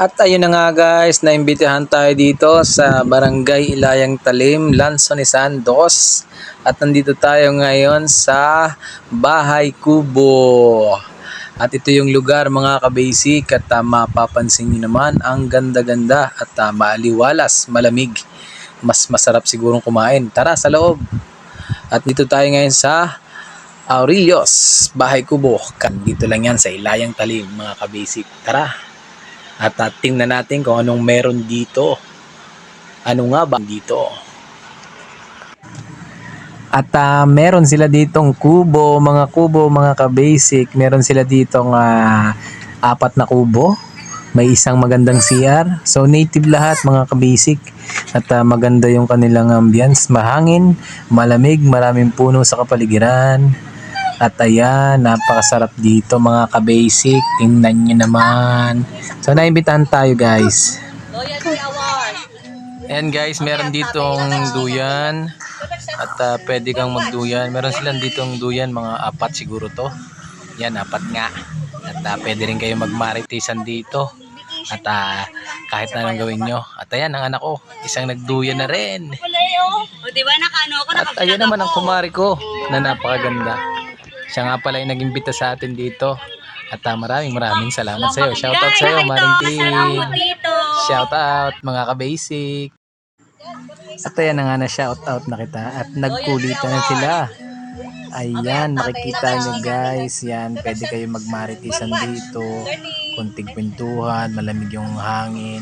At ayun na nga guys, naimbitahan tayo dito sa Barangay Ilayang Talim, Lanson ni Santos. At nandito tayo ngayon sa Bahay Kubo. At ito yung lugar mga kabasic at mapapansin nyo naman ang ganda-ganda at maaliwalas, malamig. Mas masarap sigurong kumain. Tara sa loob. At dito tayo ngayon sa Aurelios, Bahay Kubo. Dito lang yan sa Ilayang Talim mga kabasic. Tara. At tingnan natin kung anong meron dito. Ano nga ba dito? At meron sila ditong kubo, mga ka-basic. Meron sila ditong 4 na kubo. May isang magandang CR. So native lahat mga ka-basic. At maganda yung kanilang ambience. Mahangin, malamig, maraming puno sa kapaligiran. At ayan, napakasarap dito mga ka-basic. Tingnan nyo naman. So naimbitahan tayo guys. Ayan guys, meron ditong duyan. At pwede kang magduyan. Meron silang ditong duyan, mga 4 siguro to. Yan, 4 nga. At pwede rin kayo magmaritisan dito. At kahit na lang gawin nyo. At ayan, ang anak ko, isang nagduyan na rin. At ayan naman ang kumari ko na napakaganda. Siya nga pala yung nag-imbita sa atin dito. At maraming salamat sa iyo. Shoutout sa iyo, Marintin. Shoutout mga ka-basic. At ayan na nga na shoutout na kita. At nagkulitan na sila. Ayan, nakikita nyo guys. Yan, pwede kayo magmaritisan dito. Kunting kwentuhan, malamig yung hangin.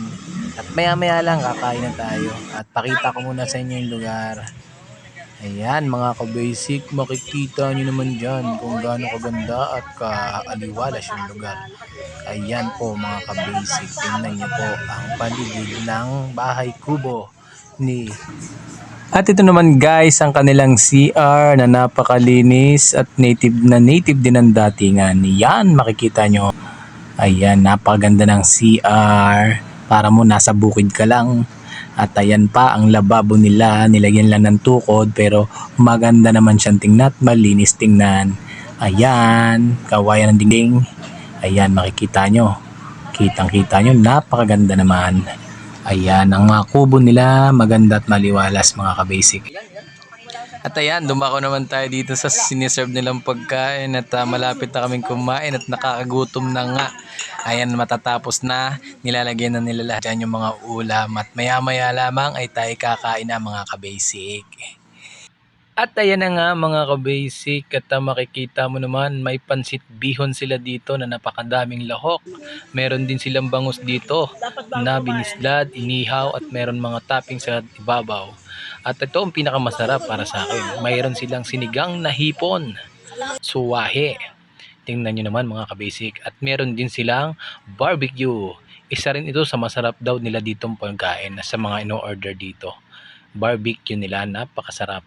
At maya lang kakain na tayo. At pakita ko muna sa inyo yung lugar. Ayan mga ka-basic, makikita nyo naman dyan kung gaano kaganda at kaaliwalas yung lugar. Ayan po mga ka-basic, tingnan nyo po ang paligid ng Bahay Kubo ni. At ito naman guys ang kanilang CR na napakalinis at native din ang datingan. Yan makikita nyo. Ayan, napakaganda ng CR, para mo nasa bukid ka lang. At ayan pa ang lababo nila, nilagyan lang ng tukod pero maganda naman siyang tingnan at malinis tingnan. Ayan, kawayan ng dingding. Ayan, makikita nyo. Kitang-kita nyo, napakaganda naman. Ayan, ang mga kubo nila, maganda at maliwalas mga ka-basic. At ayan, dumako naman tayo dito sa siniserve nilang pagkain at malapit na kaming kumain at nakakagutom na nga. Ayan, matatapos na, nilalagyan na nila lahat dyan yung mga ulam at maya lamang ay tayo kakain na mga ka-basic. At ayan na nga mga ka-basic at makikita mo naman may pansit bihon sila dito na napakadaming lahok. Meron din silang bangus dito na binislad, inihaw at meron mga toppings sa ibabaw. At ito ang pinakamasarap para sa akin. Mayroon silang sinigang na hipon, suwahe. Tingnan nyo naman mga ka-basic. At meron din silang barbecue. Isa rin ito sa masarap daw nila ditong pagkain sa mga ino-order dito. Barbecue nila, napakasarap.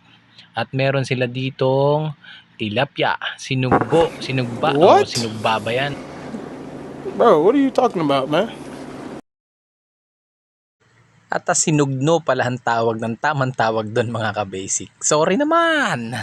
At meron sila ditong tilapia, sinugba o sinugba ba yan? Bro, what are you talking about, man? At sinugno pala ang tawag ng tamang tawag doon mga ka-basic. Sorry naman.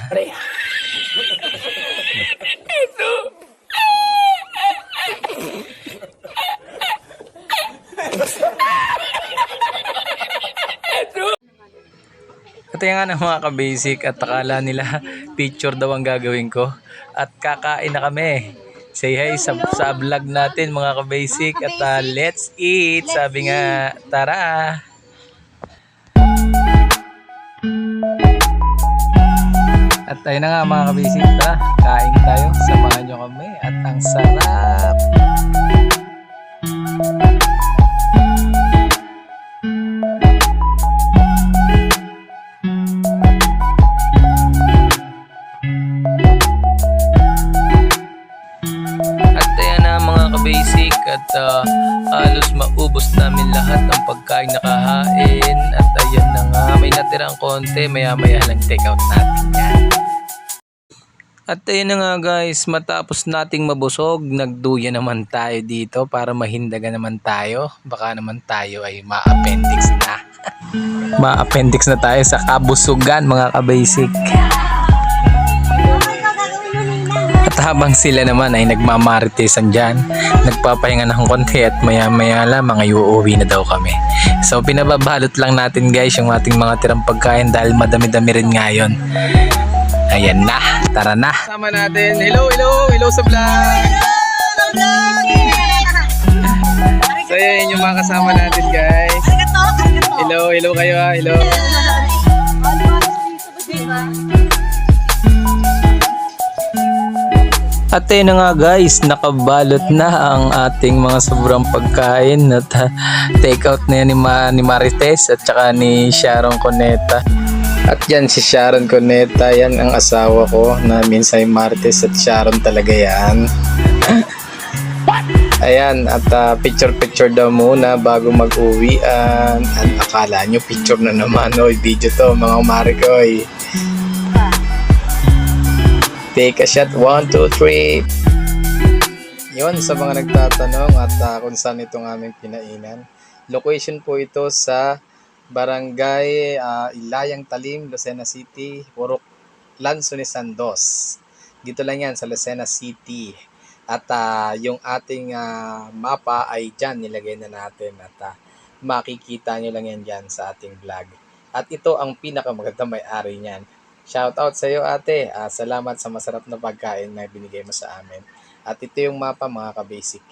At yan nga ng mga ka-basic at akala nila picture daw ang gagawin ko. At kakain na kami. Say hi sa vlog natin mga ka-basic at let's eat. Sabi nga, tara. At ayun na nga mga ka-basic, kain tayo, samahan nyo kami at ang sarap. At ayan na mga ka-basic at halos maubos namin lahat ng pagkain na kahain. At ayan na nga, may natirang konti, maya lang take out natin yan. At ayun na nga guys, matapos nating mabusog, nagduya naman tayo dito para mahindagan naman tayo. Baka naman tayo ay ma-appendix na. Ma-appendix na tayo sa kabusugan mga ka-basic. At habang sila naman ay nagmamaritesan dyan, nagpapahinga ng konti at maya-maya lamang ay uuwi na daw kami. So pinababalot lang natin guys yung ating mga tirang pagkain dahil madami-dami rin ngayon. Ayan na, tara na. Sama natin. Hello sa vlog. So yan yung mga kasama natin guys. Hello kayo ha. Hello. At ayun na nga guys, nakabalot na ang ating mga sobrang pagkain at take out na yan ni Marites at saka ni Sharon Cuneta. At yan si Sharon Cuneta, yan ang asawa ko na minsan Marites at Sharon talaga yan. Ayan, at picture daw muna bago mag-uwi. Akala nyo picture na naman, oy, video to mga umari ko. Take a shot, 1, 2, 3. Yun, sa mga nagtatanong at kung saan itong aming pinainan. Location po ito sa Barangay Ilayang Talim, Lucena City, Purok Lansones 2. Dito lang yan sa Lucena City. At yung ating mapa ay dyan, nilagay na natin. At makikita nyo lang yan dyan sa ating vlog. At ito ang pinakamaganda may-ari niyan. Shout out sa iyo ate. Salamat sa masarap na pagkain na binigay mo sa amin. At ito yung mapa mga ka-basic.